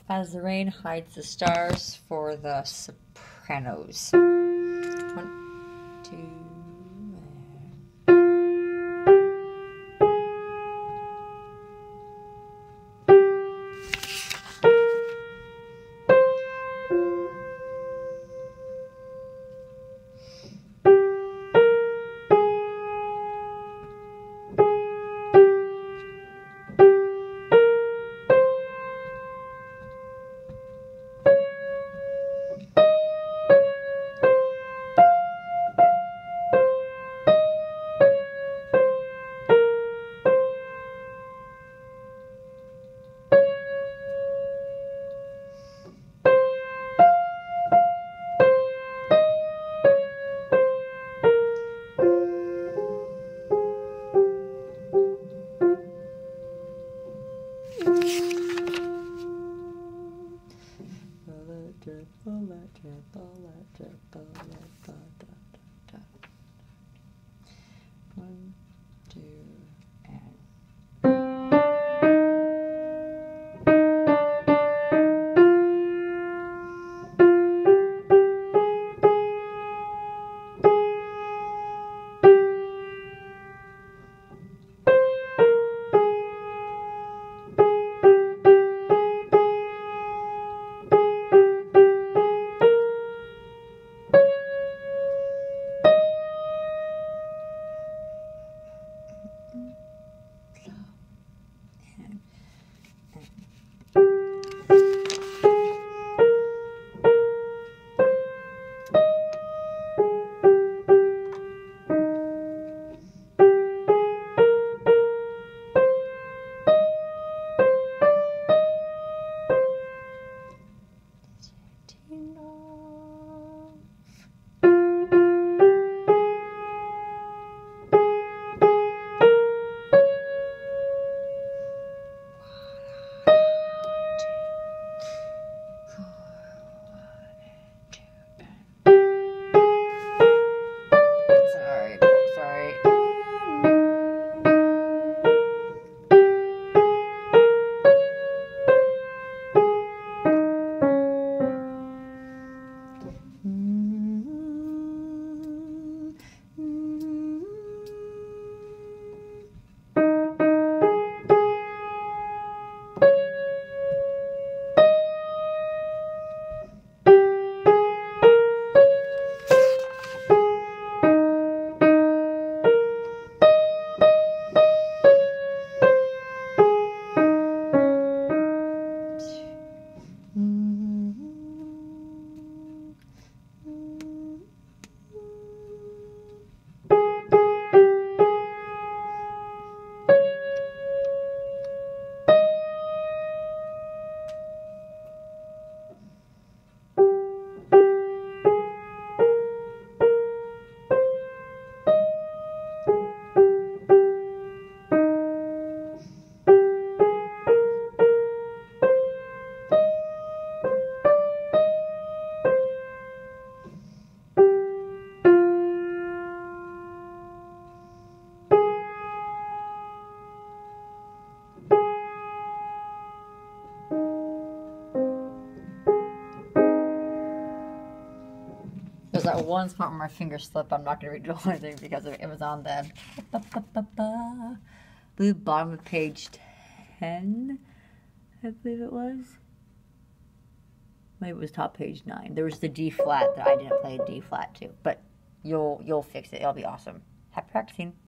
As the Rain Hides the Stars for the Sopranos. 1, 2, One, two, and there's that one spot where my finger slipped. I'm not going to redo anything because it was on then. The bottom of page 10, I believe it was. Maybe it was top page 9. There was the D flat that I didn't play D flat too, but you'll fix it. It'll be awesome. Happy practicing.